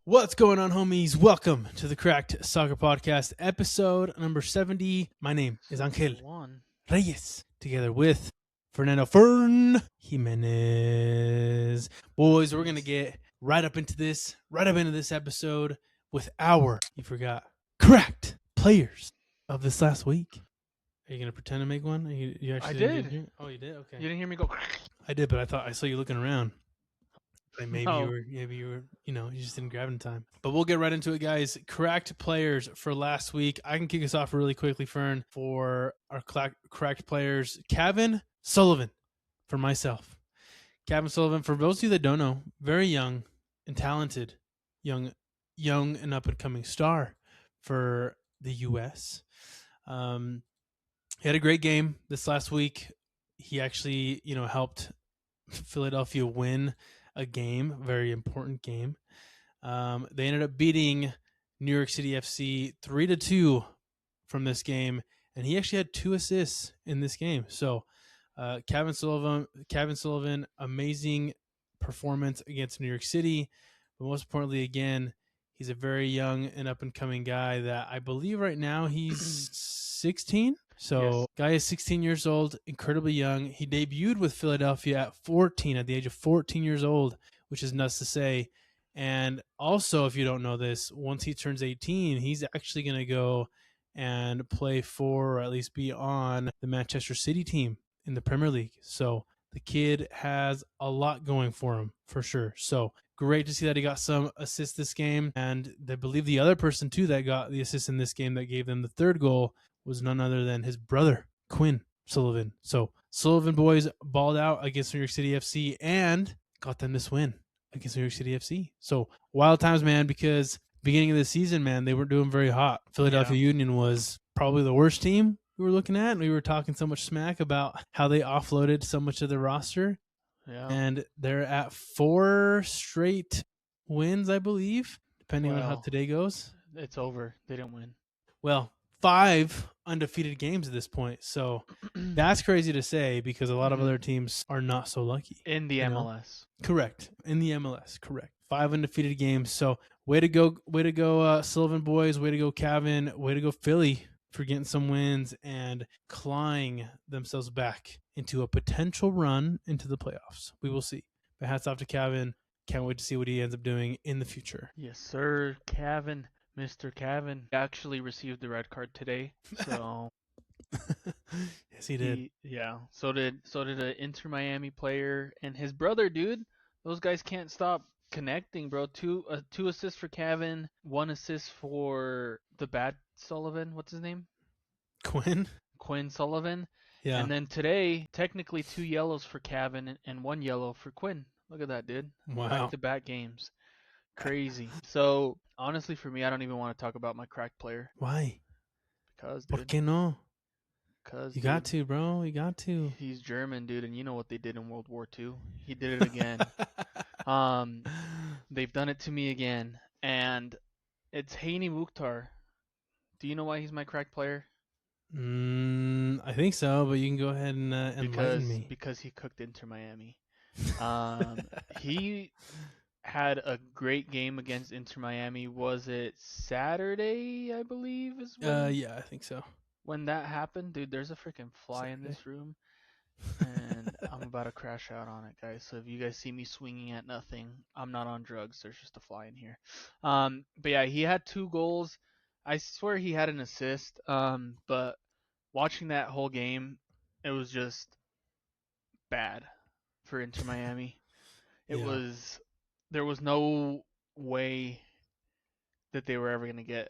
What's going on, homies? Welcome to the Cracked Soccer Podcast, episode number 70. My name is Angel Reyes, together with Fernando Fern Jimenez. Boys, we're going to get right up into this episode with you forgot, cracked players of this last week. Are you going to pretend to make one? You actually I did. did. Oh, you did? Okay. You didn't hear me go. I did, but I saw you looking around. Like maybe No. you were, you just didn't grab in time. But we'll get right into it, guys. Cracked players for last week. I can kick us off really quickly, Fern, for our cracked players. Kevin Sullivan, for myself. Kevin Sullivan, for those of you that don't know, very young and talented, young and up and coming star for the U.S. He had a great game this last week. He actually, helped Philadelphia win a game, very important game. They ended up beating New York City FC 3-2 from this game, and he actually had 2 assists in this game. So, Kevin Sullivan, amazing performance against New York City, but most importantly, again, he's a very young and up and coming guy that I believe right now he's 16. So, yes. Guy is 16 years old, incredibly young. He debuted with Philadelphia at the age of 14 years old, which is nuts to say. And also, if you don't know this, once he turns 18, he's actually going to go and play for, or at least be on, the Manchester City team in the Premier League. So, the kid has a lot going for him, for sure. So, great to see that he got some assists this game. And I believe the other person, too, that got the assist in this game that gave them the third goal was none other than his brother, Quinn Sullivan. So Sullivan boys balled out against New York City FC and got them this win against New York City FC. So wild times, man, because beginning of the season, man, they weren't doing very hot. Philadelphia Union was probably the worst team we were looking at, and we were talking so much smack about how they offloaded so much of the roster. Yeah. And they're at 4 straight wins, I believe, depending on how today goes. It's over. They didn't win. Well, 5 undefeated games at this point. So that's crazy to say because a lot of other teams are not so lucky. In the MLS. Correct. In the MLS, correct. 5 undefeated games. So way to go, Sullivan boys. Way to go, Kevin. Way to go, Philly, for getting some wins and clawing themselves back into a potential run into the playoffs. We will see. But hats off to Kevin. Can't wait to see what he ends up doing in the future. Yes, sir, Kevin. Mr. Kevin actually received the red card today, so yes, he did. So did an Inter Miami player and his brother, dude. Those guys can't stop connecting, bro. 2 assists for Kevin, 1 assist for the bad Sullivan. What's his name? Quinn Sullivan. Yeah. And then today, technically 2 yellows for Kevin and 1 yellow for Quinn. Look at that, dude. Wow. Back-to-back games. Crazy. So honestly, for me, I don't even want to talk about my cracked player. Why? Because, ¿Por qué no? Because you got to, bro. You got to. He's German, dude, and you know what they did in World War II. He did it again. They've done it to me again, and it's Hani Mukhtar. Do you know why he's my cracked player? I think so, but you can go ahead and enlighten me. Because he cooked Inter Miami. He had a great game against Inter Miami. Was it Saturday, I believe? Yeah, I think so. When that happened, dude, there's a freaking fly in this room, and I'm about to crash out on it, guys. So if you guys see me swinging at nothing, I'm not on drugs. There's just a fly in here. But yeah, he had 2 goals. I swear he had an assist. But watching that whole game, it was just bad for Inter Miami. There was no way that they were ever going to get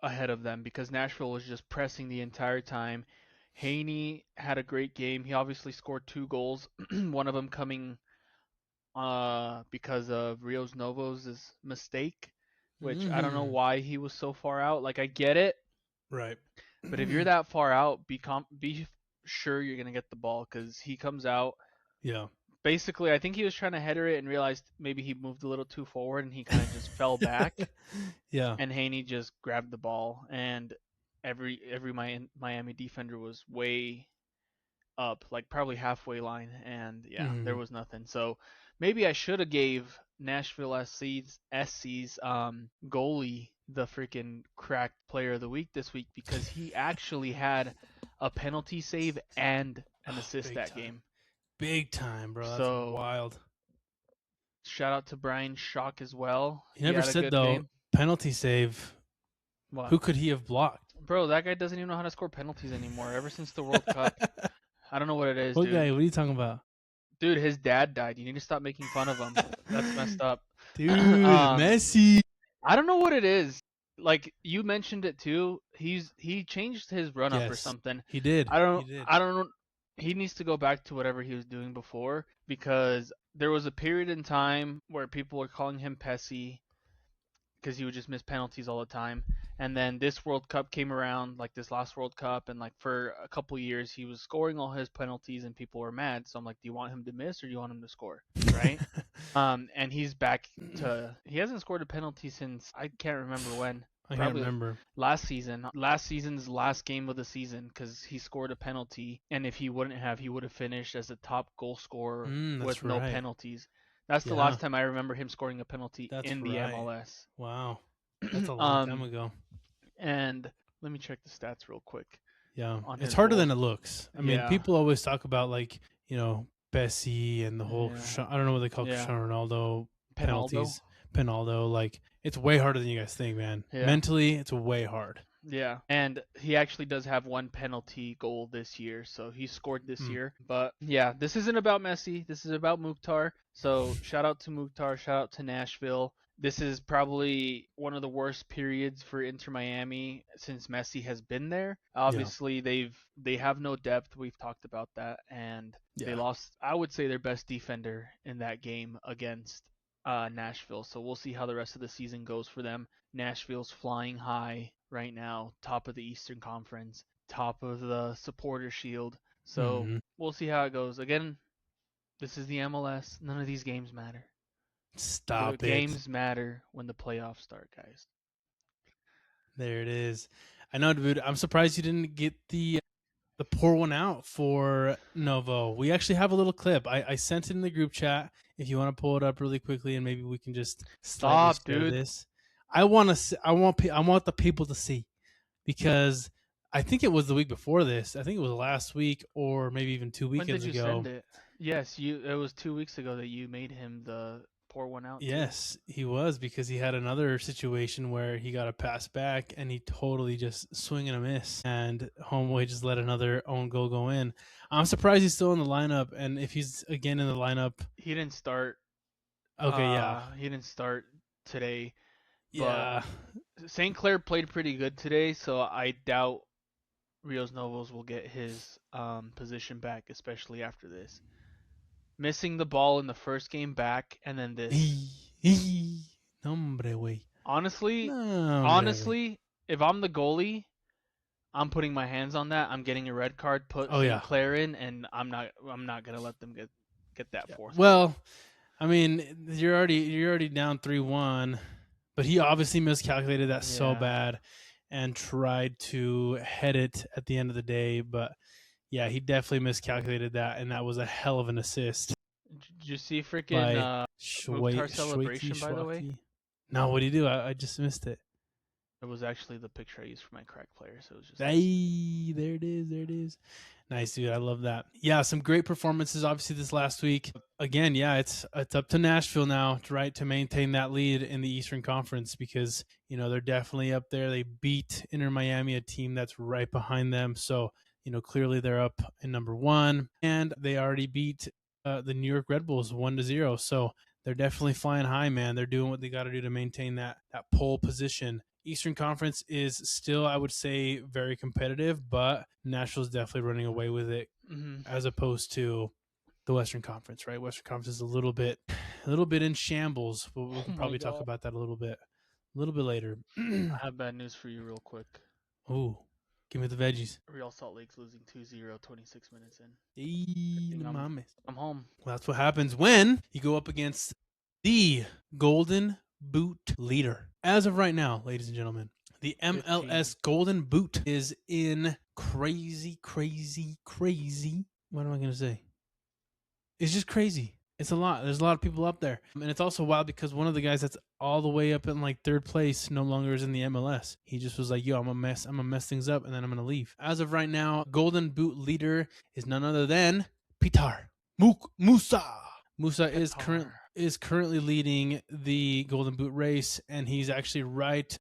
ahead of them because Nashville was just pressing the entire time. Haney had a great game. He obviously scored 2 goals, one of them coming because of Rios Novo's mistake, which I don't know why he was so far out. Like, I get it. Right. But if you're that far out, be sure you're going to get the ball because he comes out. Yeah. Basically, I think he was trying to header it and realized maybe he moved a little too forward and he kind of just fell back. Yeah. And Haney just grabbed the ball, and every Miami defender was way up, like probably halfway line, and there was nothing. So maybe I should have gave Nashville SC's goalie the freaking cracked player of the week this week because he actually had a penalty save and an assist that game. Big time, bro. That's So wild. shout out to Brian Schock as well. He never had a said, good though, game. penalty save. What? Who could he have blocked? Bro, that guy doesn't even know how to score penalties anymore ever since the World Cup. I don't know what it is, What dude. guy? What are you talking about? Dude, his dad died. You need to stop making fun of him. That's messed up. Dude, Messi. I don't know what it is. Like you mentioned it too. He changed his run up or something. He did. I don't know. He needs to go back to whatever he was doing before because there was a period in time where people were calling him Pessy because he would just miss penalties all the time. And then this World Cup came around, like this last World Cup, and like for a couple years he was scoring all his penalties and people were mad. So I'm like, do you want him to miss or do you want him to score? Right? And he's back to he hasn't scored a penalty since I can't remember when. I can't remember. Last season's last game of the season because he scored a penalty, and if he wouldn't have, he would have finished as the top goal scorer with no penalties. That's the last time I remember him scoring a penalty in the MLS. Wow. That's a long time ago. And let me check the stats real quick. Yeah. It's harder than it looks. I mean, people always talk about, like, you know, Bessie and the whole, I don't know what they call Cristiano Ronaldo penalties. Penaldo. Like, it's way harder than you guys think, man. Yeah. Mentally, it's way hard. Yeah, and he actually does have one penalty goal this year, so he scored this year. But yeah, this isn't about Messi. This is about Mukhtar. So shout out to Mukhtar. Shout out to Nashville. This is probably one of the worst periods for Inter Miami since Messi has been there. Obviously, they have no depth. We've talked about that, and they lost, I would say, their best defender in that game against Nashville. So we'll see how the rest of the season goes for them. Nashville's flying high right now, top of the Eastern Conference, top of the Supporter Shield. So we'll see how it goes. Again, this is the MLS. None of these games matter. Stop it. Games matter when the playoffs start, guys. There it is. I know, dude. I'm surprised you didn't get the pour one out for Novo. We actually have a little clip. I sent it in the group chat. If you want to pull it up really quickly, and maybe we can just stop, dude. This. I want the people to see, because I think it was the week before this. I think it was last week or maybe even 2 weekends ago. When did you send it? Yes, it was 2 weeks ago that you made him the pour one out. Yes, he was, because he had another situation where he got a pass back and he totally just swing and a miss, and homeboy just let another own goal go in. I'm surprised he's still in the lineup, and if he's again in the lineup, he didn't start. Okay, he didn't start today. Yeah, St. Clair played pretty good today, so I doubt Rios Novos will get his position back, especially after this. Missing the ball in the first game back, and then this. Honestly, if I'm the goalie, I'm putting my hands on that. I'm getting a red card, put St. Clair in, and I'm not gonna let them get that fourth. Well, I mean, you're already down 3-1, but he obviously miscalculated that so bad and tried to head it at the end of the day. But yeah, he definitely miscalculated that, and that was a hell of an assist. Did you see freaking Mukhtar celebration, by the way? No, what did he do? I just missed it. It was actually the picture I used for my crack player, so it was just there it is. Nice, dude. I love that. Yeah, some great performances obviously this last week. Again, yeah, it's up to Nashville now, to maintain that lead in the Eastern Conference, because, you know, they're definitely up there. They beat Inter Miami, a team that's right behind them. So, you know, clearly they're up in number 1, and they already beat the New York Red Bulls 1-0. So they're definitely flying high, man. They're doing what they got to do to maintain that pole position. Eastern Conference is still, I would say, very competitive, but Nashville's definitely running away with it, as opposed to the Western Conference, right? Western Conference is a little bit in shambles. We can probably talk about that a little bit later. I have bad news for you real quick. Ooh, give me the veggies. Real Salt Lake's losing 2-0, 26 minutes in. I'm home. Well, that's what happens when you go up against the Golden Boot leader. As of right now, ladies and gentlemen, the MLS 15. Golden Boot is in crazy. What am I going to say? It's just crazy. It's a lot. There's a lot of people up there. And it's also wild because one of the guys that's all the way up in like third place no longer is in the MLS. He just was like, yo, I'm gonna mess things up and then I'm gonna leave. As of right now, Golden Boot leader is none other than Pitar Musa. Musa is currently leading the Golden Boot race, and he's actually right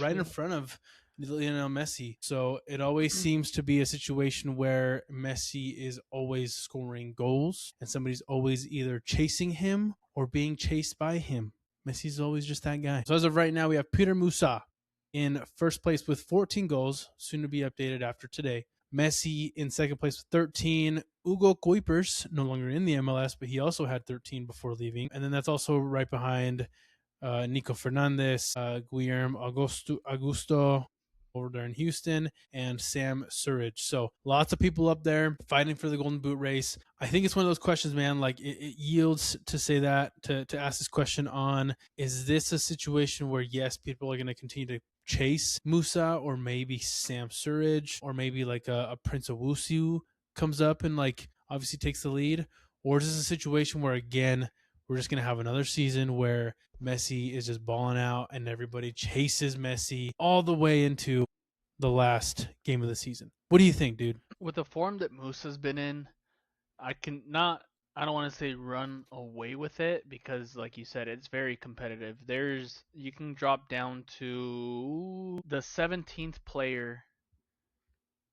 in front of Lionel Messi. So it always seems to be a situation where Messi is always scoring goals and somebody's always either chasing him or being chased by him. Messi's always just that guy. So as of right now, we have Peter Musa in first place with 14 goals, soon to be updated after today. Messi in second place with 13. Hugo Kuipers, no longer in the MLS, but he also had 13 before leaving. And then that's also right behind Nico Fernandez, Guillermo Augusto over there in Houston, and Sam Surridge. So lots of people up there fighting for the Golden Boot race. I think it's one of those questions, man, like it yields to say that, to ask this question on, is this a situation where, yes, people are going to continue to chase Musa, or maybe Sam Surridge, or maybe like a Prince Owusu comes up and like obviously takes the lead? Or is this a situation where, again, we're just going to have another season where Messi is just balling out and everybody chases Messi all the way into the last game of the season? What do you think, dude? With the form that Musa's been in, I don't want to say run away with it, because like you said, it's very competitive. You can drop down to the 17th player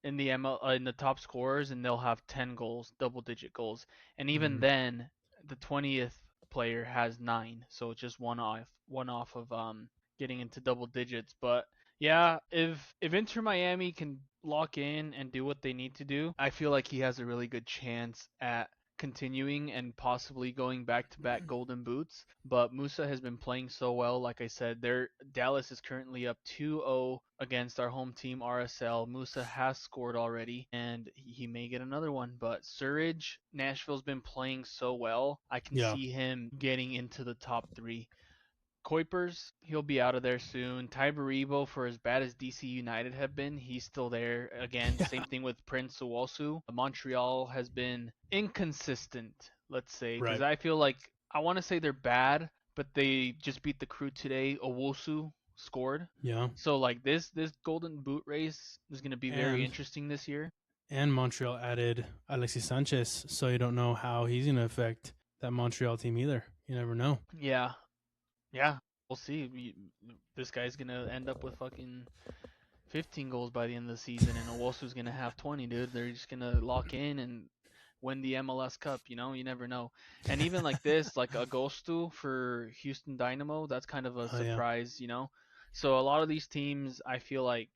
in the in the top scorers, and they'll have 10 goals, double-digit goals. And even then, the 20th player has 9, so it's just one off of getting into double digits. But yeah, if Inter Miami can lock in and do what they need to do, I feel like he has a really good chance at continuing and possibly going back-to-back Golden Boots. But Musa has been playing so well. Like I said, Dallas is currently up 2-0 against our home team, RSL. Musa has scored already, and he may get another one. But Surridge, Nashville's been playing so well. I can see him getting into the top 3. Kuipers, he'll be out of there soon. Tyberibo, for as bad as DC United have been, he's still there. Again, same thing with Prince Owusu. Montreal has been inconsistent, let's say, because I feel like, I want to say they're bad, but they just beat the Crew today. Owusu scored. Yeah. So like this Golden Boot race is going to be very interesting this year. And Montreal added Alexis Sanchez, so you don't know how he's going to affect that Montreal team either. You never know. Yeah, we'll see. This guy's going to end up with fucking 15 goals by the end of the season, and Owusu's going to have 20, dude. They're just going to lock in and win the MLS Cup, you know? You never know. And even like this, like Agosto for Houston Dynamo, that's kind of a surprise, you know? So a lot of these teams, I feel like,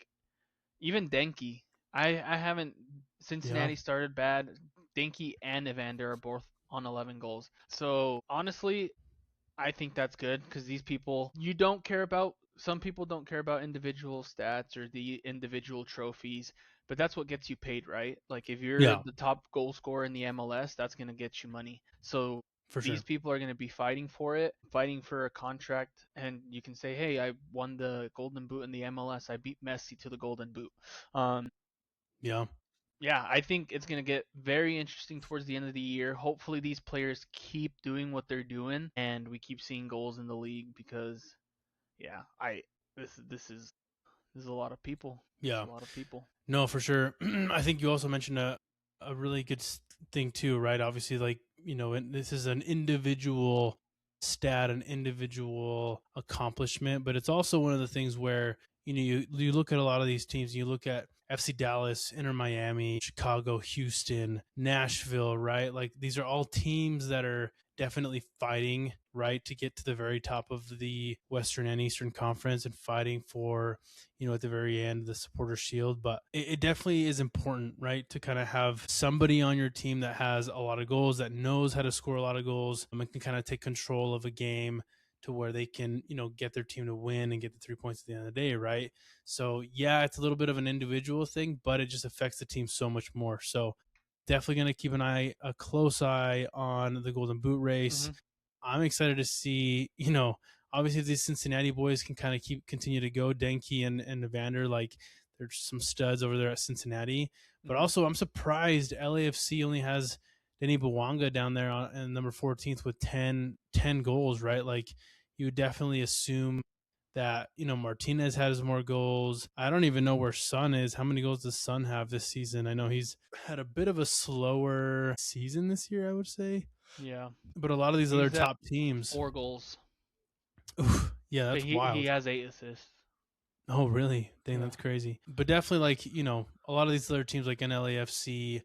even Denki, I haven't, Cincinnati started bad. Denki and Evander are both on 11 goals. So honestly, I think that's good, because these people, some people don't care about individual stats or the individual trophies, but that's what gets you paid, right? Like if you're the top goal scorer in the MLS, that's going to get you money. So these people are going to be fighting for it, fighting for a contract, and you can say, hey, I won the Golden Boot in the MLS. I beat Messi to the Golden Boot. Yeah, I think it's going to get very interesting towards the end of the year. Hopefully these players keep doing what they're doing and we keep seeing goals in the league, because this is a lot of people. Yeah. A lot of people. No, for sure. I think you also mentioned a really good thing too, right? Obviously, like, you know, this is an individual stat, an individual accomplishment, but it's also one of the things where, you know, you look at a lot of these teams, you look at FC Dallas, Inter Miami, Chicago, Houston, Nashville, right? Like these are all teams that are definitely fighting, right, to get to the very top of the Western and Eastern Conference and fighting for, you know, at the very end, the supporter shield. But it definitely is important, right, to kind of have somebody on your team that has a lot of goals, that knows how to score a lot of goals, and can kind of take control of a game to where they can, you know, get their team to win and get the 3 points at the end of the day, right? So yeah, it's a little bit of an individual thing, but it just affects the team so much more. So definitely going to keep a close eye on the Golden Boot race. I'm excited to see, you know, obviously these Cincinnati boys can kind of continue to go. Denki and Evander, like there's some studs over there at Cincinnati. But also I'm surprised LAFC only has Denny Bwanga down there in number 14th with 10 goals, right? Like you would definitely assume that, Martinez has more goals. I don't even know where Son is. How many goals does Son have this season? I know he's had a bit of a slower season this year, I would say. Yeah. But a lot of these other He's at top teams. 4 goals. Oof, yeah, But that's he wild. has 8 assists. Oh, really? Dang, Yeah. that's crazy. But definitely, like, a lot of these other teams like an LAFC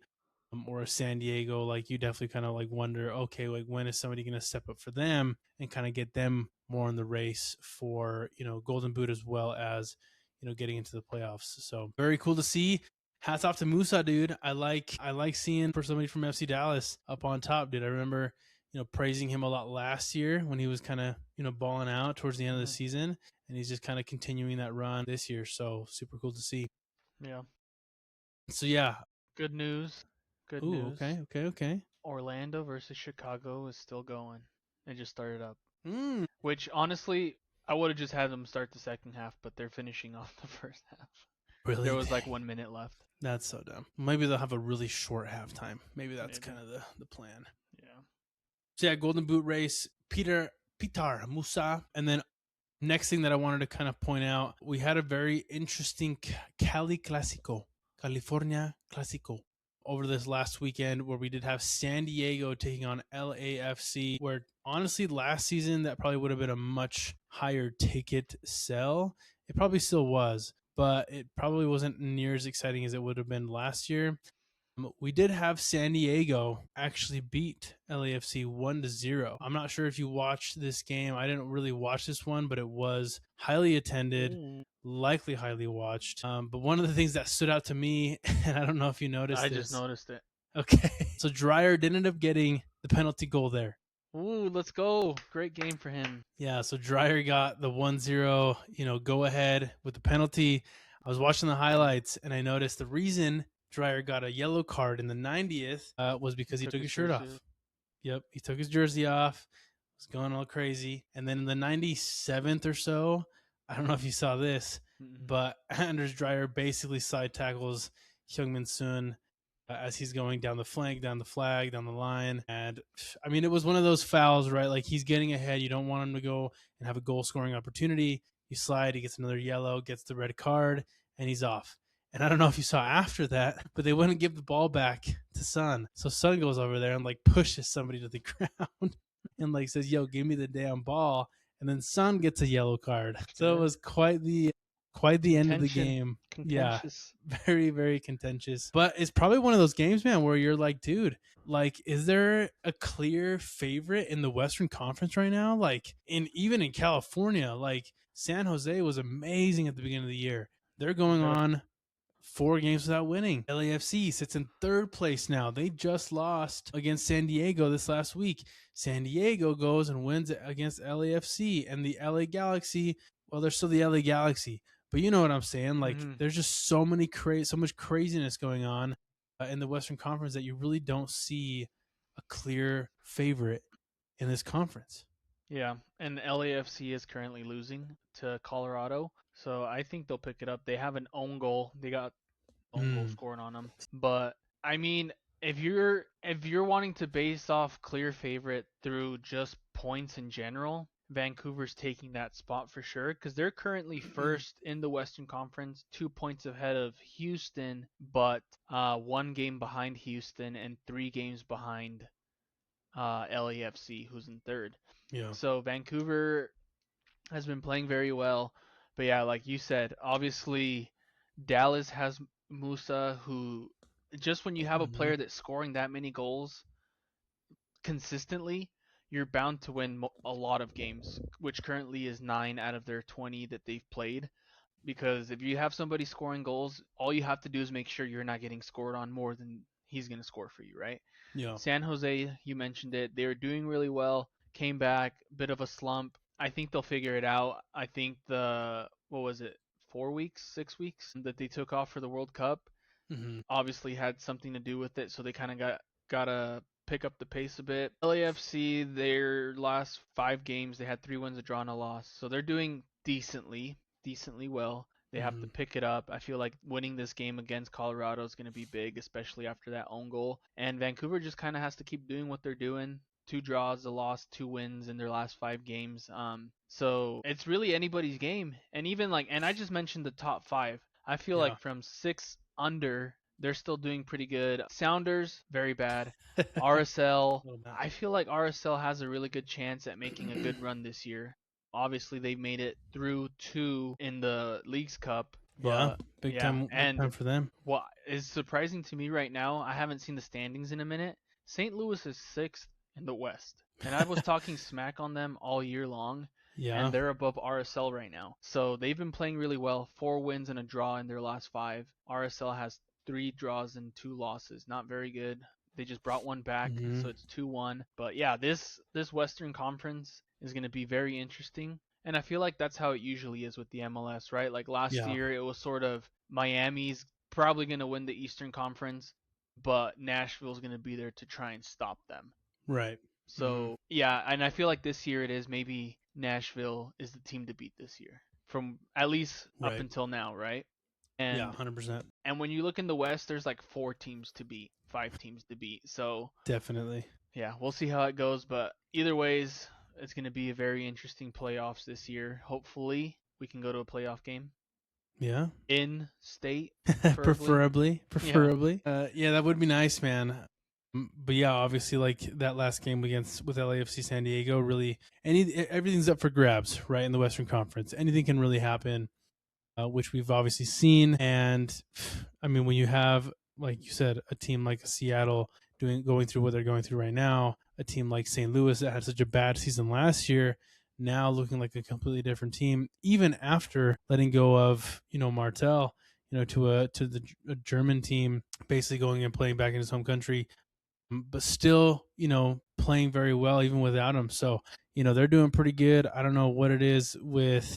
or a San Diego, like you definitely kind of like wonder, okay, like when is somebody going to step up for them and kind of get them more in the race for, Golden Boot as well as, getting into the playoffs. So very cool to see. Hats off to Musa, dude. I like seeing for somebody from FC Dallas up on top, dude. I remember, praising him a lot last year when he was kind of, balling out towards the end of the season, and he's just kind of continuing that run this year. So super cool to see. Yeah. So yeah. Good news. Good Ooh, news. okay. Orlando versus Chicago is still going. It just started up. Mm. Which honestly, I would have just had them start the second half, but they're finishing off the first half. Really? There was like 1 minute left. That's so dumb. Maybe they'll have a really short halftime. Maybe that's kind of the plan. Yeah. So yeah, Golden Boot race, Peter Musa. And then next thing that I wanted to kind of point out, we had a very interesting California Clasico over this last weekend where we did have San Diego taking on LAFC, where honestly last season that probably would have been a much higher ticket sell. It probably still was, but it probably wasn't near as exciting as it would have been last year. We did have San Diego actually beat LAFC 1-0. I'm not sure if you watched this game. I didn't really watch this one, but it was highly attended, likely highly watched. But one of the things that stood out to me, and I don't know if you noticed I this. just noticed it. Okay. So Dreyer did end up getting the penalty goal there. Ooh, let's go. Great game for him. Yeah, so Dreyer got the 1-0, go ahead with the penalty. I was watching the highlights, and I noticed the reason Dreyer got a yellow card in the 90th was because he took his shirt off. Yep, he took his jersey off, was going all crazy. And then in the 97th or so, I don't know if you saw this, but Anders Dreyer basically side tackles Heung-min Son as he's going down the flank, down the flag, down the line. And I mean, it was one of those fouls, right? Like he's getting ahead. You don't want him to go and have a goal scoring opportunity. You slide, he gets another yellow, gets the red card, and he's off. And I don't know if you saw after that, but they wouldn't give the ball back to Son. So Son goes over there and like pushes somebody to the ground and like says, "Yo, give me the damn ball." And then Son gets a yellow card. So it was quite the end of the game. Contentious. Yeah, very, very contentious. But it's probably one of those games, man, where you're like, dude, like, is there a clear favorite in the Western Conference right now? Like, even in California, like San Jose was amazing at the beginning of the year. They're going on 4 games without winning. LAFC sits in 3rd place now. They just lost against San Diego this last week. San Diego goes and wins against LAFC, and the LA Galaxy, well, they're still the LA Galaxy. But you know what I'm saying? Like, there's just so much craziness going on in the Western Conference that you really don't see a clear favorite in this conference. Yeah, and LAFC is currently losing to Colorado, so I think they'll pick it up. They have an own goal. They got own goal scoring on them. But I mean, if you're wanting to base off clear favorite through just points in general, Vancouver's taking that spot for sure because they're currently first in the Western Conference, 2 points ahead of Houston, but 1 game behind Houston and 3 games behind LAFC, who's in 3rd. Yeah. So Vancouver has been playing very well. But yeah, like you said, obviously Dallas has Musa, who just when you have a player that's scoring that many goals consistently, you're bound to win a lot of games, which currently is 9 out of their 20 that they've played. Because if you have somebody scoring goals, all you have to do is make sure you're not getting scored on more than he's going to score for you, right? Yeah. San Jose, you mentioned it. They were doing really well, came back, bit of a slump. I think they'll figure it out. I think 4 weeks, 6 weeks that they took off for the World Cup obviously had something to do with it. So they kind of got to pick up the pace a bit. LAFC, their last 5 games, they had 3 wins, a draw, and a loss. So they're doing decently well. They have to pick it up. I feel like winning this game against Colorado is going to be big, especially after that own goal. And Vancouver just kind of has to keep doing what they're doing. 2 draws, a loss, 2 wins in their last 5 games. So it's really anybody's game. And even and I just mentioned the top 5. I feel like from 6 under, they're still doing pretty good. Sounders, very bad. RSL, I feel like RSL has a really good chance at making a good run this year. Obviously, they made it through 2 in the Leagues Cup. Big time for them. What is surprising to me right now, I haven't seen the standings in a minute. St. Louis is 6th in the West. And I was talking smack on them all year long. Yeah. And they're above RSL right now. So they've been playing really well. 4 wins and a draw in their last 5. RSL has 3 draws and 2 losses. Not very good. They just brought one back, so it's 2-1. But yeah, this Western Conference is going to be very interesting. And I feel like that's how it usually is with the MLS, right? Like last year, it was sort of Miami's probably going to win the Eastern Conference, but Nashville's going to be there to try and stop them. Right. So, yeah, and I feel like this year it is maybe Nashville is the team to beat this year, from at least up until now, right? And, 100%. And when you look in the West, there's 4 teams to beat, 5 teams to beat. So definitely. Yeah, we'll see how it goes. But either ways, it's going to be a very interesting playoffs this year. Hopefully, we can go to a playoff game. Yeah. In state, preferably. Yeah, that would be nice, man. But yeah, obviously, that last game with LAFC San Diego, really, everything's up for grabs, right? In the Western Conference, anything can really happen. Which we've obviously seen. And I mean, when you have, like you said, a team like Seattle going through what they're going through right now, a team like St. Louis that had such a bad season last year, now looking like a completely different team, even after letting go of, Martel, to a German team, basically going and playing back in his home country, but still, playing very well even without him. So, they're doing pretty good. I don't know what it is with,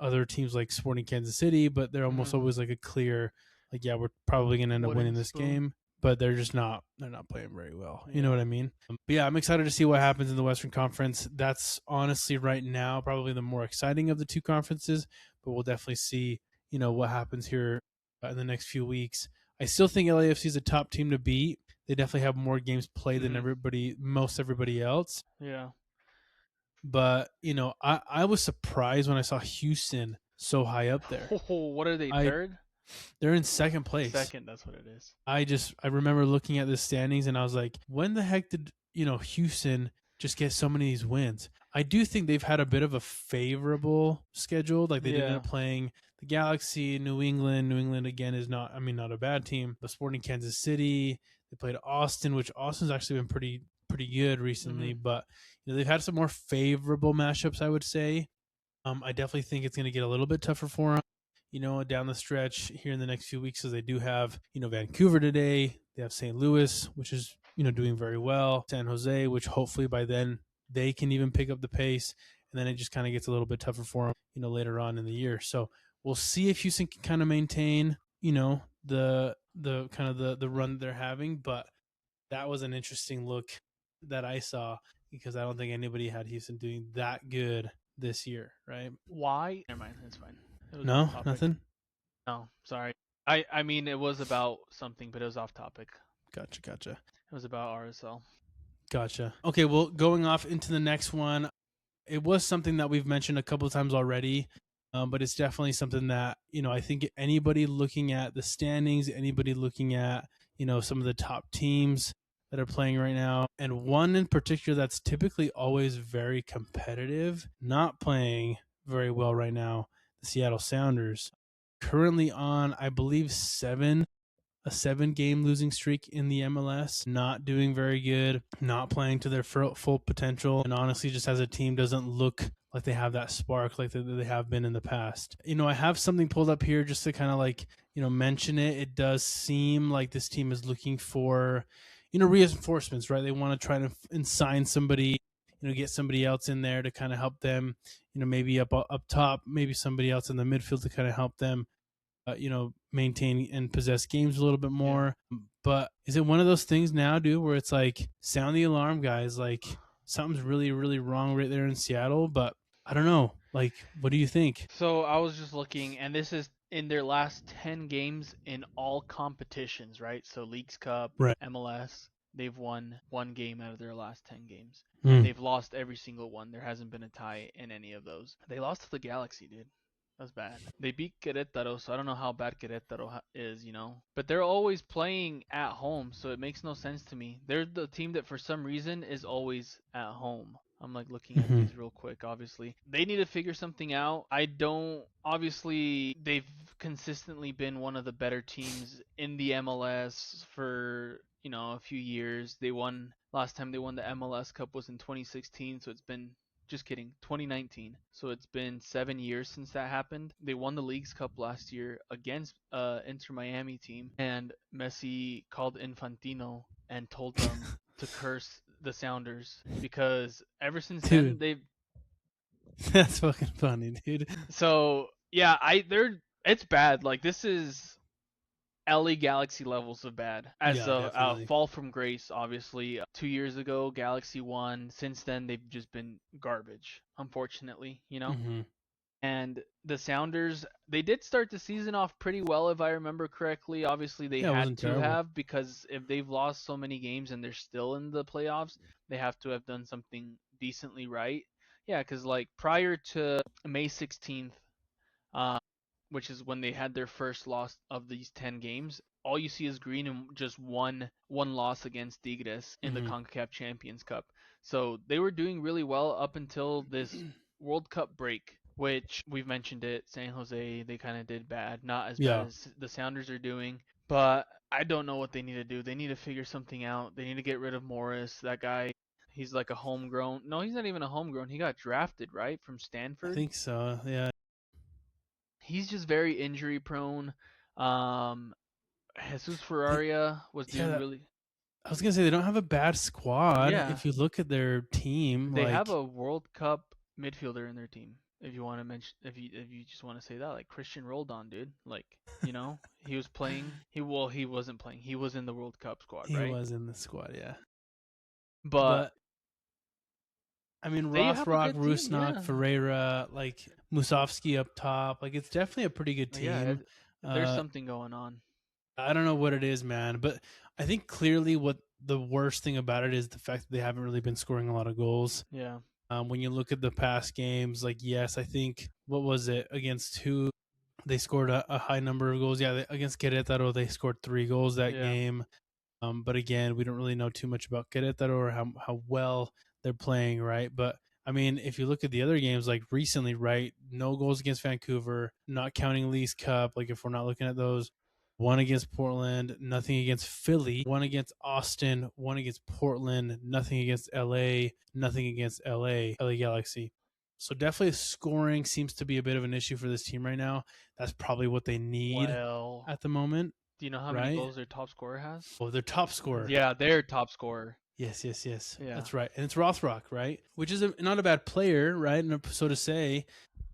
other teams like Sporting Kansas City, but they're almost always a clear, we're probably going to end up winning this game, but they're not playing very well. Yeah. You know what I mean? But yeah, I'm excited to see what happens in the Western Conference. That's honestly right now probably the more exciting of the 2 conferences, but we'll definitely see, what happens here in the next few weeks. I still think LAFC is a top team to beat. They definitely have more games played than most everybody else. Yeah. But, I was surprised when I saw Houston so high up there. Oh, what are they, 3rd? They're in 2nd place. 2nd, that's what it is. I remember looking at the standings and I was like, when the heck did, Houston just get so many of these wins? I do think they've had a bit of a favorable schedule. They ended up playing the Galaxy, New England. New England, again, is not a bad team. The Sporting Kansas City. They played Austin, which Austin's actually been pretty good recently, but they've had some more favorable matchups, I would say. I definitely think it's going to get a little bit tougher for them, down the stretch here in the next few weeks, because they do have, Vancouver today. They have St. Louis, which is, doing very well. San Jose, which hopefully by then they can even pick up the pace. And then it just kind of gets a little bit tougher for them, later on in the year. So we'll see if Houston can kind of maintain, the kind of the run they're having. But that was an interesting look that I saw, because I don't think anybody had Houston doing that good this year, right? Why? Never mind, it's fine. No, nothing? No, sorry. I mean, it was about something, but it was off topic. Gotcha. It was about RSL. Gotcha. Okay, well, going off into the next one, it was something that we've mentioned a couple of times already, but it's definitely something that, I think anybody looking at the standings, anybody looking at, some of the top teams that are playing right now, and one in particular that's typically always very competitive, not playing very well right now, the Seattle Sounders, currently on, I believe, a 7-game losing streak in the MLS, not doing very good, not playing to their full potential, and honestly, just as a team, doesn't look like they have that spark like they have been in the past. I have something pulled up here just to kind of mention it. It does seem like this team is looking for, reinforcements, right? They want to try to sign somebody, get somebody else in there to kind of help them, maybe up top, maybe somebody else in the midfield to kind of help them, maintain and possess games a little bit more. But is it one of those things now, dude, where it's sound the alarm, guys? Something's really, really wrong right there in Seattle, but I don't know. Like, what do you think? So I was just looking, and this is in their last 10 games in all competitions, right? So Leagues Cup, Right. MLS, they've won one game out of their last 10 games. And Mm. they've lost every single one. There hasn't been a tie in any of those. They lost to the Galaxy, dude. That's bad. They beat Querétaro, so I don't know how bad Querétaro is, But they're always playing at home, so it makes no sense to me. They're the team that for some reason is always at home. I'm like looking at Mhm. these real quick, obviously. They need to figure something out. Obviously, they've consistently been one of the better teams in the MLS for, a few years. Last time they won the MLS Cup was in 2016, so it's been just kidding. 2019. So it's been 7 years since that happened. They won the Leagues Cup last year against Inter Miami team, and Messi called Infantino and told them to curse the Sounders because ever since then Dude, they've. that's fucking funny, dude. So yeah, it's bad. Like this is LA Galaxy levels of bad. As Yeah, a definitely. fall from grace, obviously. 2 years ago, Galaxy won. Since then, they've just been garbage, unfortunately. Hmm. And the Sounders, they did start the season off pretty well, if I remember correctly. Obviously, they Yeah, it had wasn't to terrible. have, because if they've lost so many games and they're still in the playoffs, they have to have done something decently right. Yeah, because like prior to May 16th, uh, which is when they had their first loss of these 10 games, all you see is green and just one loss against Tigres in the Hmm. CONCACAF Champions Cup. So they were doing really well up until this World Cup break, which we've mentioned it. San Jose, they kind of did bad, not as bad Yeah, as the Sounders are doing, but I don't know what they need to do. They need to figure something out. They need to get rid of Morris. That guy, he's like a homegrown. No, he's not even a homegrown. He got drafted, right, from I Stanford. think so. Yeah. He's just very injury prone. Um, Jesus They, Ferraria was yeah, doing really. I was gonna say they don't have a bad squad. Yeah, If you look at their team, they have like a World Cup midfielder in their team. If you want to mention, if you just want to say that, like Christian Roldan, dude, like he was playing. He wasn't playing. He was in the World Cup squad, he right? was in the squad, yeah. But But I mean, they have a Rothrock, good team, Rusnak, yeah. Ferreira, like Musovsky up top, like it's definitely a pretty good Yeah, team. there's Uh, something going on. I don't know what it is, man, but I think clearly what the worst thing about it is the fact that they haven't really been scoring a lot of goals. Yeah, When you look at the past games, like yes, I think what was it against who they scored a high number of goals. Yeah, against Querétaro they scored 3 goals that yeah, game. But again, we don't really know too much about Querétaro or how well they're playing, right? But I mean, if you look at the other games, like recently, right? No goals against Vancouver, not counting Leagues Cup. Like if we're not looking at those, one against Portland, nothing against Philly, one against Austin, one against Portland, nothing against LA, nothing against LA Galaxy. So definitely scoring seems to be a bit of an issue for this team right now. That's probably what they need well, at the moment, do you know how many right? goals their top scorer has? Oh, their top scorer. Yeah, their top scorer. Yes, yes, yes. Yeah, That's right. And it's Rothrock, right? Which is not a bad player, right? So to say,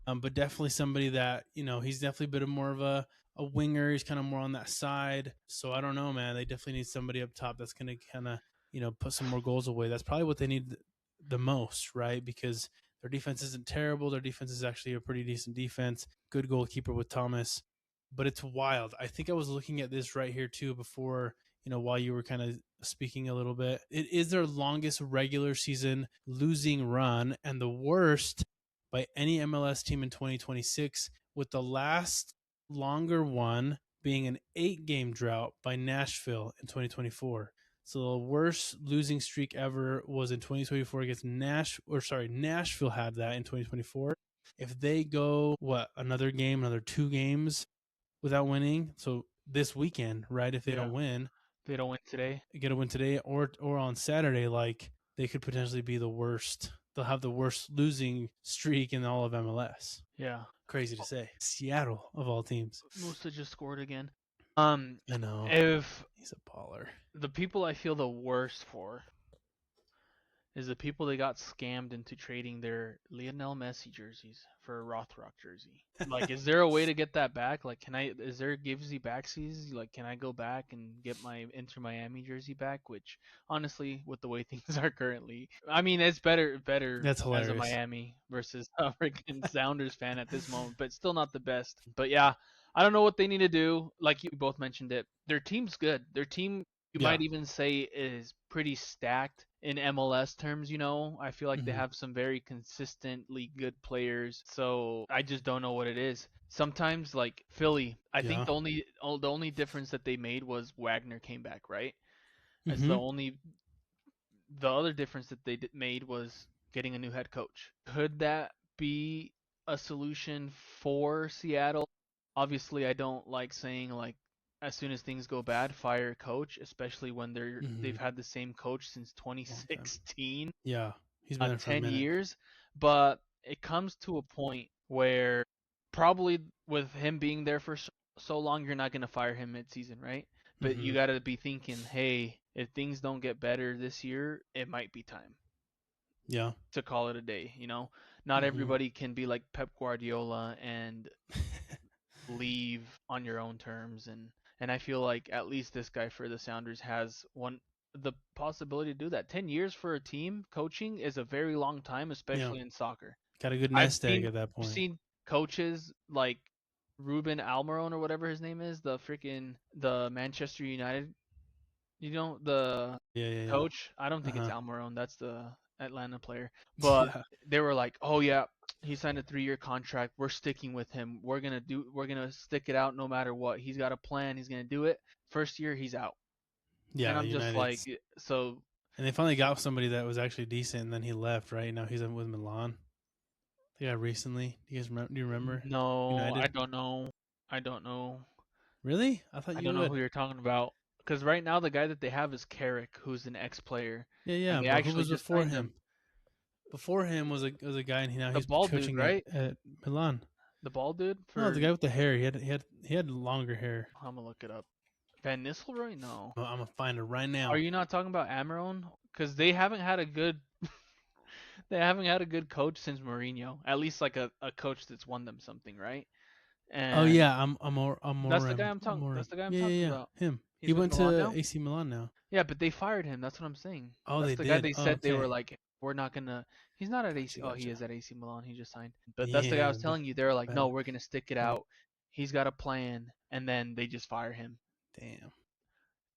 but definitely somebody that, he's definitely a bit of more of a winger. He's kind of more on that side. So I don't know, man. They definitely need somebody up top that's going to kind of, put some more goals away. That's probably what they need the most, right? Because their defense isn't terrible. Their defense is actually a pretty decent defense. Good goalkeeper with Thomas. But it's wild. I think I was looking at this right here too before, while you were kind of speaking a little bit. It is their longest regular season losing run and the worst by any MLS team in 2026, with the last longer one being an 8-game drought by Nashville in 2024. So the worst losing streak ever was in 2024 against Nashville had that in 2024. If they go another 2 games without winning, so this weekend, right? If they yeah. don't win, They don't win today. get a win today or on Saturday, like they could potentially be the worst. They'll have the worst losing streak in all of MLS. Yeah. Crazy to say. Seattle of all teams. Musa just scored again. I know. If He's a baller. the people I feel the worst for is the people that got scammed into trading their Lionel Messi jerseys for a Rothrock jersey. Like, is there a way to get that back? Like, is there givesy backsies? Like, can I go back and get my Inter Miami jersey back? Which, honestly, with the way things are currently, I mean, it's better That's as a hilarious. Miami versus a freaking Sounders fan at this moment, but still not the best. But yeah, I don't know what they need to do. Like you both mentioned it, their team's good. Their team, you Yeah. might even say, is pretty stacked in MLS terms. I feel like they Hmm. have some very consistently good players. So I just don't know what it is. Sometimes, like Philly, I think Yeah. the only difference that they made was Wagner came back, right? As Hmm. the other difference that they made was getting a new head coach. Could that be a solution for Seattle? Obviously, I don't like saying, like, as soon as things go bad, fire a coach, especially when they've Hmm. had the same coach since Long time. 2016, Yeah. He's been there for a 10 minute. years. But it comes to a point where probably with him being there for so long, you're not going to fire him mid-season, right? But you Hmm. got to be thinking, hey, if things don't get better this year, it might be time Yeah. to call it a day. Not Hmm. everybody can be like Pep Guardiola and leave on your own terms, and I feel like at least this guy for the Sounders has the possibility to do that. 10 years for a team coaching is a very long time, Yeah. especially in soccer. Got a good I've nest egg seen at that I've point. seen coaches like Ruben Almiron or whatever his name is, the Manchester United, the Yeah. Yeah. Yeah. coach. I don't Uh think it's huh. Almiron, that's the Atlanta player. But Yeah. they were like, "Oh yeah, he signed a 3-year contract. We're sticking with him. We're gonna stick it out no matter what. He's got a plan. He's gonna do it. First year, he's out." And Yeah. I'm just like, United's. so And they finally got somebody that was actually decent, and then he left. Right now, he's with Milan. They got recently. Do you guys remember? Do you remember no, I United? don't know. I don't know. Really? I thought I you don't know who would. you're talking about. Because right now the guy that they have is Carrick, who's an ex-player, Yeah, and yeah. they But who actually was just before signed him? him. Before him was a guy, and now The he's bald dude, coaching right? at Milan. The bald dude No, the for guy with the hair. He had longer hair. I'm gonna look it up. Van Nistelrooy? No. I'm gonna find it right Are now. you not talking about Amaron? Because they haven't had a good they haven't had a good coach since Mourinho. At least like a coach that's won them something, right? Oh And yeah, I'm more that's the guy I'm Yeah, yeah, talking yeah. about. Him. He He's with went Milan to now? AC Milan now. Yeah, but they fired him. That's what I'm saying. Oh, That's they the guy did. they Oh, said they were okay. like, we're not gonna. He's not at AC. Gotcha, Oh, he gotcha. is at AC Milan. He just signed. But that's the guy I was Yeah, telling you. They were like, no, bad. we're gonna stick it Bad. out. He's got a plan, and then they just fire him. Damn.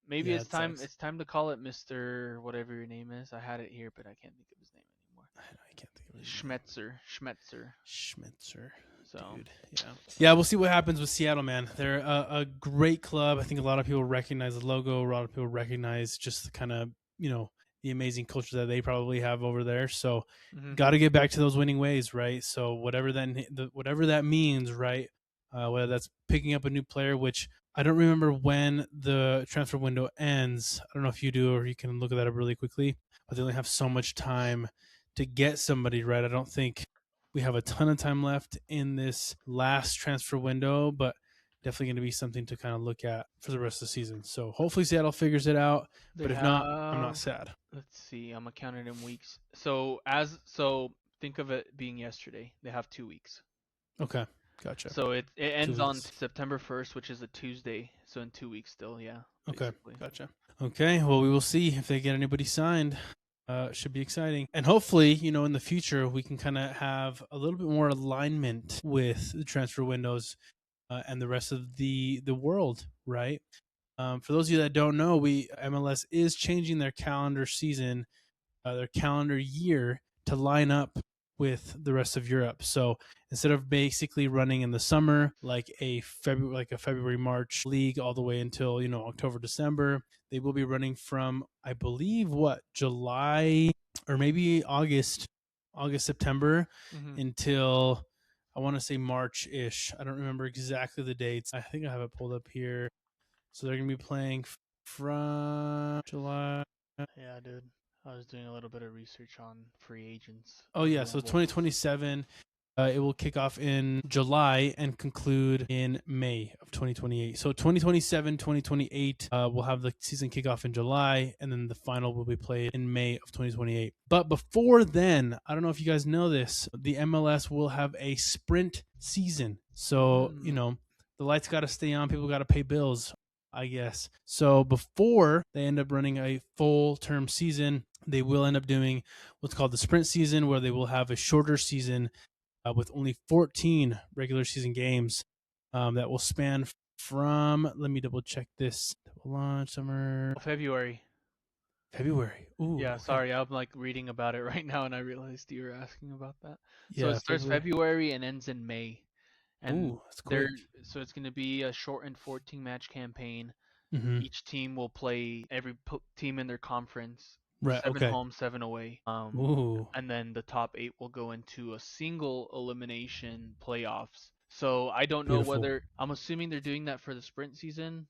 Maybe Yeah, it's it time. sucks. It's time to call it Mister whatever your name is. I had it here, but I can't think of his name anymore. I can't think of his name. Schmetzer. Schmitzer, So dude. Yeah. Yeah, we'll see what happens with Seattle, man. They're a great club. I think a lot of people recognize the logo. A lot of people recognize just the kind of, the amazing culture that they probably have over there. So, hmm got to get back to those winning ways, right? So whatever that means, right? Whether that's picking up a new player, which I don't remember when the transfer window ends. I don't know if you do, or you can look at that up really quickly. But they only have so much time to get somebody, right? I don't think we have a ton of time left in this last transfer window, but definitely going to be something to kind of look at for the rest of the season. So hopefully Seattle figures it out. they But if not, I'm not have. sad. Let's see. I'm gonna count it in weeks. So think of it being yesterday. They have 2 weeks. Okay, gotcha. So it Two ends on weeks. September 1st, which is a Tuesday. So in 2 weeks still, yeah, Okay, basically. gotcha. Okay, well, we will see if they get anybody signed. Should be exciting. And hopefully, in the future, we can kind of have a little bit more alignment with the transfer windows and the rest of the world, right? For those of you that don't know, MLS is changing their calendar season, their calendar year to line up with the rest of Europe. So instead of basically running in the summer like a February March league all the way until October December, they will be running from, I believe, July or maybe August September hmm until, I want to say, March ish. I don't remember exactly the dates. I think I have it pulled up here. So they're going to be playing from July. Yeah, dude. I was doing a little bit of research on free agents Oh yeah, so available. 2027. It will kick off in July and conclude in May of 2028. So 2027, 2028, we'll have the season kickoff in July, and then the final will be played in May of 2028. But before then, I don't know if you guys know this, the MLS will have a sprint season. So, the lights got to stay on. People got to pay bills, I guess. So before they end up running a full term season, they will end up doing what's called the sprint season, where they will have a shorter season with only 14 regular season games that will span from, let me double check this, launch summer. February. Ooh, yeah, okay. Sorry, I'm like reading about it right now, and I realized you were asking about that. So Yeah, it starts February and ends in May. And ooh, that's quick. so it's going to be a shortened 14 match campaign. Mm-hmm. Each team will play every team in their conference. Right. 7 Okay. home, 7 away. Ooh. And then the top 8 will go into a single elimination playoffs. So I don't know Beautiful. whether, I'm assuming they're doing that for the sprint season,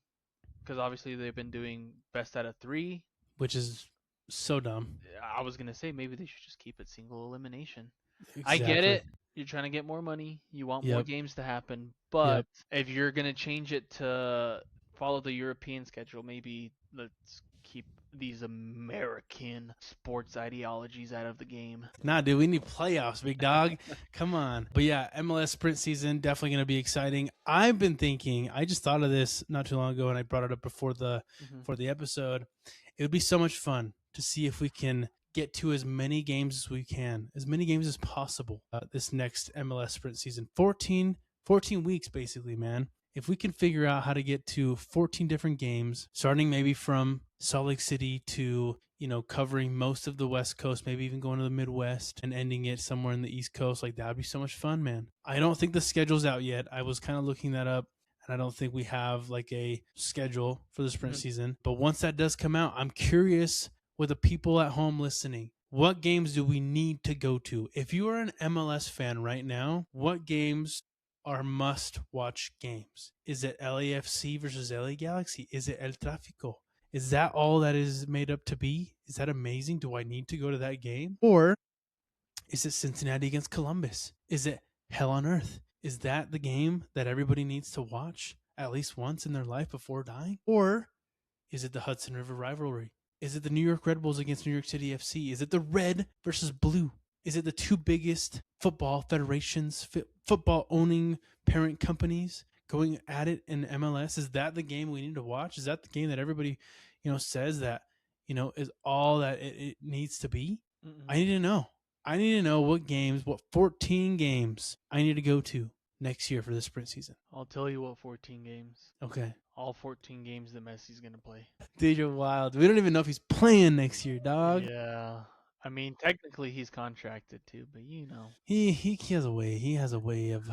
because obviously they've been doing best out of 3. Which is so dumb. I was going to say maybe they should just keep it single elimination. Exactly. I get it. You're trying to get more money. You want more games to happen. But if you're going to change it to follow the European schedule, maybe let's keep these American sports ideologies out of the game. Nah, dude, we need playoffs, big dog. Come on. But yeah, MLS sprint season, definitely going to be exciting. I've been thinking, I just thought of this not too long ago, and I brought it up before the episode. It would be so much fun to see if we can get to as many games as we can, as many games as possible this next MLS sprint season. 14 weeks, basically, man. If we can figure out how to get to 14 different games, starting maybe from Salt Lake City to, covering most of the West Coast, maybe even going to the Midwest and ending it somewhere in the East Coast, like that would be so much fun, man. I don't think the schedule's out yet. I was kind of looking that up, and I don't think we have like a schedule for the sprint season. But once that does come out, I'm curious with the people at home listening, what games do we need to go to? If you are an MLS fan right now, what games are must-watch games? Is it LAFC versus LA Galaxy? Is it El Tráfico? Is that all that is made up to be? Is that amazing? Do I need to go to that game? Or is it Cincinnati against Columbus? Is it Hell on Earth? Is that the game that everybody needs to watch at least once in their life before dying? Or is it the Hudson River rivalry? Is it the New York Red Bulls against New York City FC? Is it the red versus blue? Is it the two biggest football federations, football owning parent companies going at it in MLS? Is that the game we need to watch? Is that the game that everybody, says that, is all that it needs to be? I need to know. I need to know what 14 games I need to go to next year for the sprint season. I'll tell you what 14 games. Okay. All 14 games that Messi's going to play. Dude, you're wild. We don't even know if he's playing next year, dog. Yeah. I mean, technically he's contracted too, but he has a way. He has a way of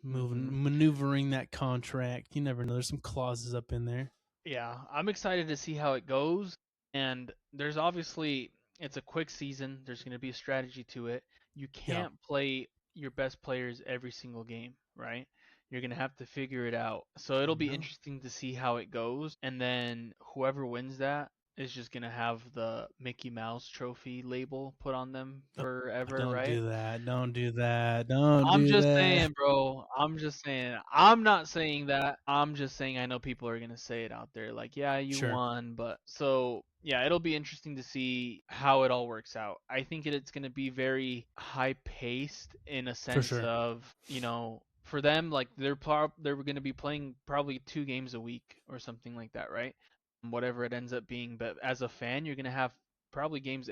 maneuvering that contract. You never know. There's some clauses up in there. Yeah, I'm excited to see how it goes. And there's obviously, it's a quick season. There's going to be a strategy to it. You can't play your best players every single game, right? You're going to have to figure it out. So it'll be interesting to see how it goes. And then whoever wins that is just going to have the Mickey Mouse trophy label put on them forever, right? Don't do that. I'm just saying, bro. I'm just saying. I'm not saying that. I'm just saying I know people are going to say it out there. Like, yeah, you won. But so, yeah, it'll be interesting to see how it all works out. I think it's going to be very high-paced in a sense of, for them, like they're going to be playing probably 2 games a week or something like that, right? Whatever it ends up being. But as a fan, you're going to have probably games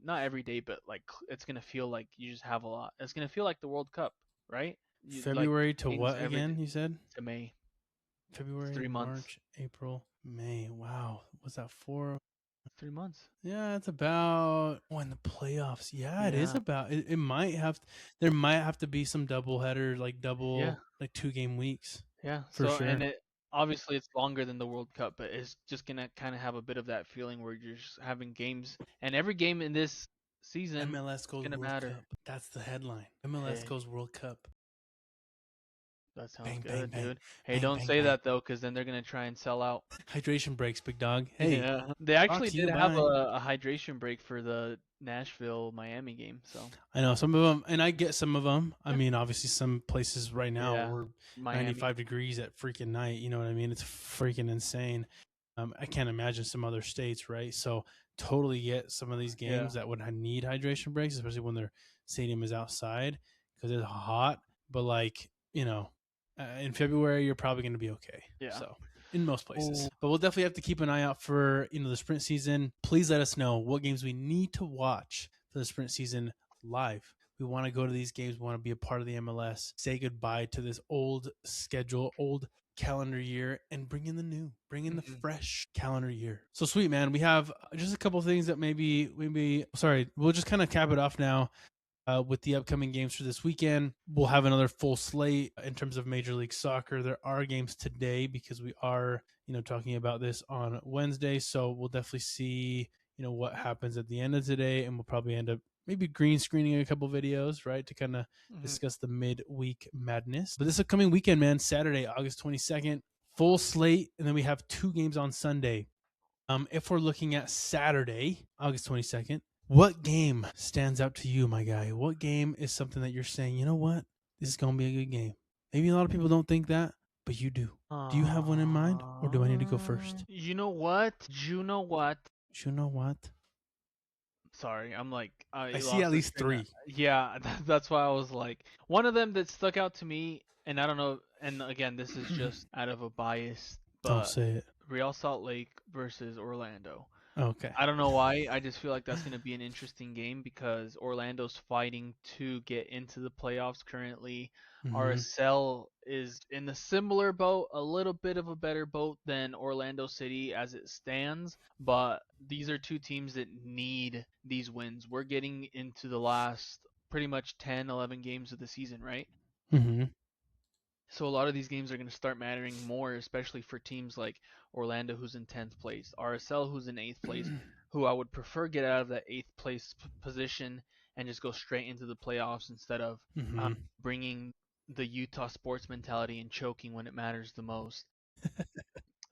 not every day, but like it's going to feel like you just have a lot. It's going to feel like the World Cup, right? February to what again, you said? To May. February, 3 months. March, April, May. Wow. Was that 4? 3 months. Yeah, it's about when the playoffs. Yeah, it is about. It might have. There might have to be some double header, like 2 game weeks. Yeah, for sure. And obviously it's longer than the World Cup, but it's just gonna kind of have a bit of that feeling where you're just having games, and every game in this season MLS goes gonna World matter. Cup. That's the headline. MLS goes World Cup. That sounds Bang, bang, good, bang. dude. Hey, Bang, don't bang, say bang. that though, because then they're gonna try and sell out. Hydration breaks, big dog. Hey, Yeah, they brought actually to did you have by. a hydration break for the Nashville Miami game. So I know some of them, and I get some of them. I yeah, mean, obviously, some places right now yeah, we're Miami. 95 degrees at freaking night. You know what I mean? It's freaking insane. I can't imagine some other states, right? So totally get some of these Yeah, games that would need hydration breaks, especially when their stadium is outside because it's hot. But like in February, you're probably going to be okay. yeah. So in most Oh, places, but we'll definitely have to keep an eye out for the sprint season. Please let us know what games we need to watch for the sprint season live. We want to go to these games. We want to be a part of the MLS. Say goodbye to this old schedule, old calendar year, and bring in the new, bring in the mhm. fresh calendar year. So sweet, man. We have just a couple of things that maybe sorry, we'll just kind of cap it off now. With the upcoming games for this weekend, we'll have another full slate in terms of Major League Soccer. There are games today because we are, talking about this on Wednesday. So we'll definitely see, what happens at the end of today, and we'll probably end up maybe green screening a couple videos, right, to kind of Mhm. discuss the midweek madness. But this upcoming weekend, man, Saturday, August 22nd, full slate, and then we have 2 games on Sunday. If we're looking at Saturday, August 22nd, what game stands out to you, my guy? What game is something that you're saying, you know what? This is going to be a good game. Maybe a lot of people don't think that, but you do. Do you have one in mind, or do I need to go first? You know what? You know what? You know what? Sorry, I'm like I I see at lost the least train. 3. Yeah, that's why I was like one of them that stuck out to me, and I don't know. And again, this is just out of a bias, Don't but say it. Real Salt Lake versus Orlando. Okay. I don't know why. I just feel like that's going to be an interesting game because Orlando's fighting to get into the playoffs currently. Mm-hmm. RSL is in a similar boat, a little bit of a better boat than Orlando City as it stands, but these are two teams that need these wins. We're getting into the last pretty much 10, 11 games of the season, right? Mm-hmm. So a lot of these games are going to start mattering more, especially for teams like Orlando, who's in 10th place, RSL, who's in 8th place, who I would prefer get out of that 8th place position and just go straight into the playoffs instead of Mm-hmm. bringing the Utah sports mentality and choking when it matters the most.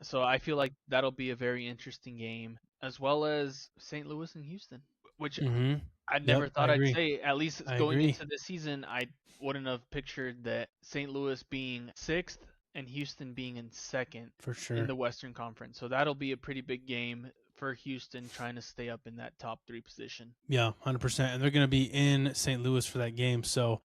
So I feel like that'll be a very interesting game, as well as St. Louis and Houston, which Mm-hmm. I Yep, never I thought I'd agree. say. At least I going agree. into this season, I wouldn't have pictured that St. Louis being sixth and Houston being in second For in sure. the Western Conference. So that'll be a pretty big game for Houston trying to stay up in that top 3 position. Yeah, 100%. And they're going to be in St. Louis for that game. So,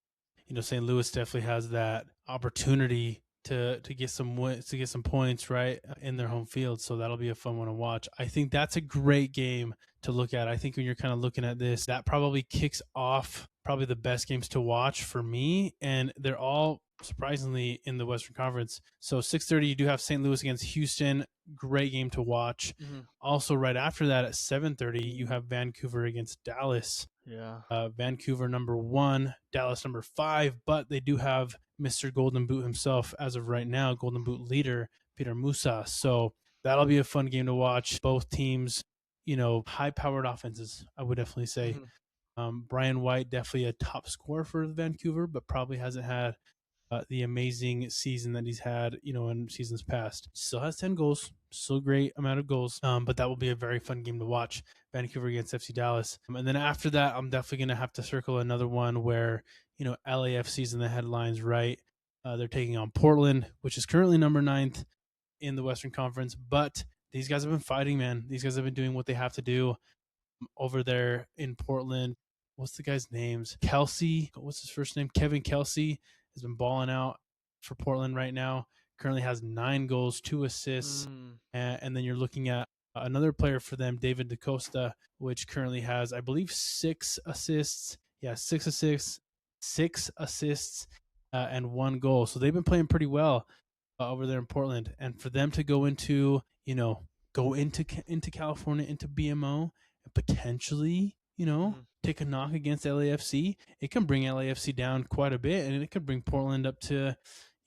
St. Louis definitely has that opportunity to get some wins, to get some points, right, in their Mhm. home field. So that'll be a fun one to watch. I think that's a great game to look at. I think when you're kind of looking at this, that probably kicks off probably the best games to watch for me, and they're all surprisingly in the Western Conference. So 6:30 you do have St. Louis against Houston, great game to watch. Mhm. Also right after that at 7:30 you have Vancouver against Dallas. Yeah. Vancouver number 1, Dallas number 5, but they do have Mr. Golden Boot himself as of right now, Golden Boot leader Peter Musa. So that'll be a fun game to watch. Both teams, high-powered offenses, I would definitely say. Mhm. Brian White, definitely a top scorer for Vancouver, but probably hasn't had the amazing season that he's had, in seasons past. Still has 10 goals, still great amount of goals. But that will be a very fun game to watch. Vancouver against FC Dallas. And then after that, I'm definitely going to have to circle another one where, LAFC's in the headlines, right? They're taking on Portland, which is currently number 9th in the Western Conference. But these guys have been fighting, man. These guys have been doing what they have to do over there in Portland. What's the guy's names? Kelsey. What's his first name? Kevin Kelsey has been balling out for Portland right now. Currently has 9 goals, 2 assists. Mm. And then you're looking at another player for them, David DaCosta, which currently has, I believe, 6 assists. Yeah, 6 assists, and 1 goal. So they've been playing pretty well over there in Portland. And for them to go into, into California, into BMO, and potentially, Mhm. take a knock against LAFC, it can bring LAFC down quite a bit, and it could bring Portland up to,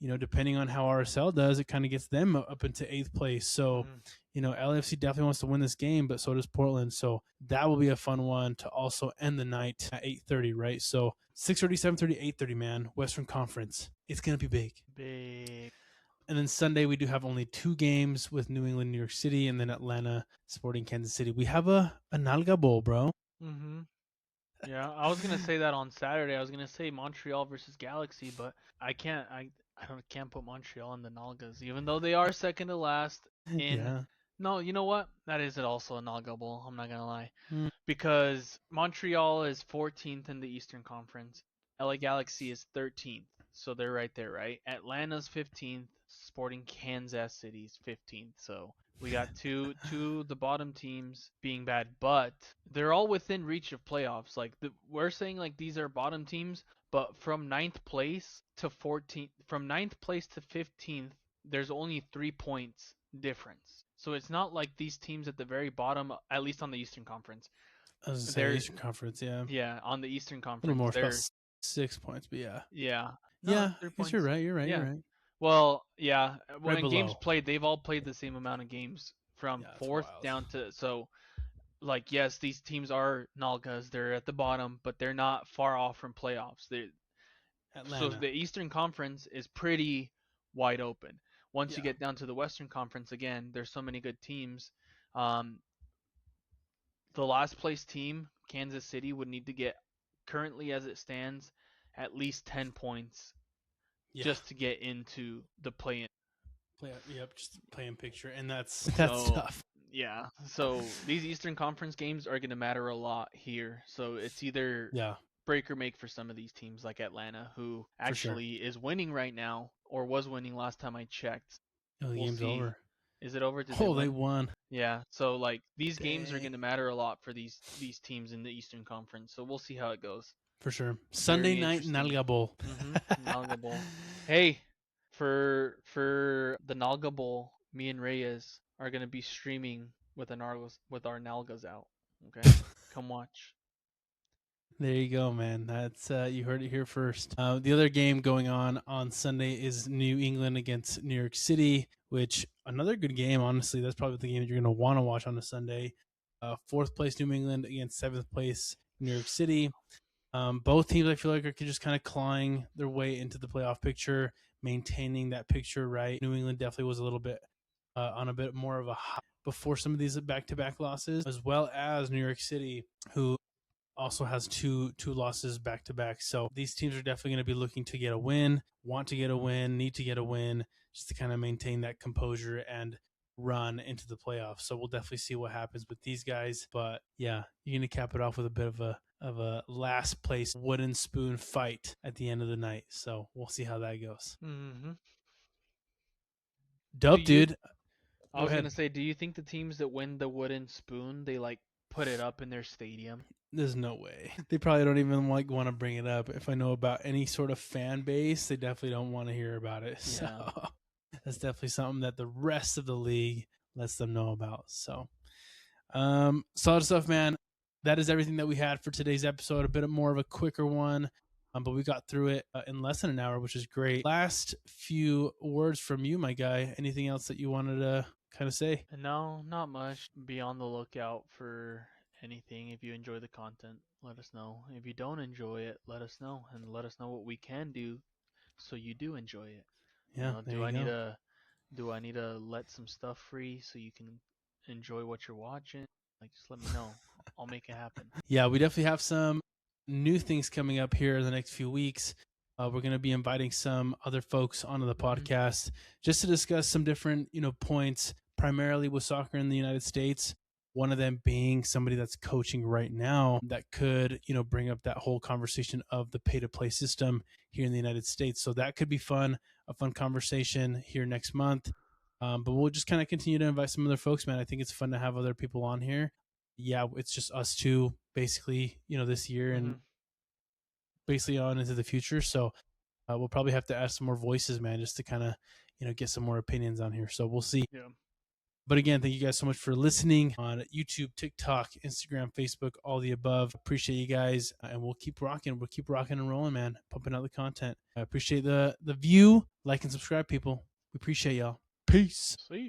depending on how RSL does, it kind of gets them up into 8th place. So, Mhm. LAFC definitely wants to win this game, but so does Portland. So that will be a fun one to also end the night at 8:30, right? So 6:30, 7:30, 8:30, man. Western Conference. It's going to be big. Big. And then Sunday, we do have only 2 games with New England, New York City, and then Atlanta Sporting Kansas City. We have a Nalga Bowl, bro. Mm-hmm. Yeah, I was gonna say that on Saturday. I was gonna say Montreal versus Galaxy, but I can't. Can't put Montreal in the Nalgas, even though they are second to last. Yeah. No, you know what? That is also a Nalga Bowl. I'm not gonna lie, Mm. because Montreal is 14th in the Eastern Conference. LA Galaxy is 13th, so they're right there, right? Atlanta's 15th. Sporting Kansas City's 15th. So we got two the bottom teams being bad, but they're all within reach of playoffs. Like we're saying, like these are bottom teams, but from 9th place to 14th, from 9th place to 15th, there's only 3 points difference. So it's not like these teams at the very bottom, at least on the Eastern Conference. I was going to say Eastern Conference, yeah. Yeah, on the Eastern A Conference. little more, about 6 points, but yeah. Yeah. No, yeah, 3 points. You're right. You're right. Well, yeah. When right games played, they've all played the same amount of games from 4th down to like yes, these teams are Nalgas. They're at the bottom, but they're not far off from playoffs. So the Eastern Conference is pretty wide open. Once you get down to the Western Conference, again, there's so many good teams. The last place team, Kansas City, would need to get, currently as it stands, at least 10 points just to get into the play-in. Yep, just play-in picture, and that's tough. Yeah, so these Eastern Conference games are going to matter a lot here. So it's either break or make for some of these teams like Atlanta, who actually is winning right now, or was winning last time I checked. The game's over. Is it over? They won. Yeah, so like these games are going to matter a lot for these teams in the Eastern Conference. So we'll see how it goes. For sure. Sunday night Nalga Bowl. Nalga Bowl. Hey, for the Nalga Bowl, me and Reyes are going to be streaming with our Nalgas out. Okay? Come watch. There you go, man. That's you heard it here first. The other game going on Sunday is New England against New York City, which another good game. Honestly, that's probably the game that you're going to want to watch on a Sunday. 4th place New England against 7th place New York City. Both teams, I feel like, are just kind of clawing their way into the playoff picture, maintaining that picture, right? New England definitely was a little bit on a bit more of a high before some of these back-to-back losses, as well as New York City, who also has two losses back-to-back. So these teams are definitely going to be looking to get a win, want to get a win, need to get a win, just to kind of maintain that composure and run into the playoffs. So we'll definitely see what happens with these guys. But yeah, you're going to cap it off with a bit of a last place wooden spoon fight at the end of the night. So we'll see how that goes. Mm-hmm. Dope, dude. I was going to say, do you think the teams that win the wooden spoon, they like put it up in their stadium? There's no way. They probably don't even want to bring it up. If I know about any sort of fan base, they definitely don't want to hear about it. So that's definitely something that the rest of the league lets them know about. So solid stuff, man. That is everything that we had for today's episode. A bit more of a quicker one, but we got through it in less than an hour, which is great. Last few words from you, my guy. Anything else that you wanted to kind of say? No, not much. Be on the lookout for anything. If you enjoy the content, let us know. If you don't enjoy it, let us know, and let us know what we can do so you do enjoy it. Yeah. Do I need to let some stuff free so you can enjoy what you're watching? Like, just let me know. I'll make it happen. Yeah, we definitely have some new things coming up here in the next few weeks. We're going to be inviting some other folks onto the podcast just to discuss some different, points, primarily with soccer in the United States. One of them being somebody that's coaching right now that could, bring up that whole conversation of the pay-to-play system here in the United States. So that could be fun, a fun conversation here next month. But we'll just kind of continue to invite some other folks, man. I think it's fun to have other people on here. Yeah, it's just us two, basically, this year and basically on into the future. So we'll probably have to add some more voices, man, just to kind of, get some more opinions on here. So we'll see. Yeah. But again, thank you guys so much for listening on YouTube, TikTok, Instagram, Facebook, all the above. Appreciate you guys, and we'll keep rocking. We'll keep rocking and rolling, man. Pumping out the content. I appreciate the view. Like and subscribe, people. We appreciate y'all. Peace. See you.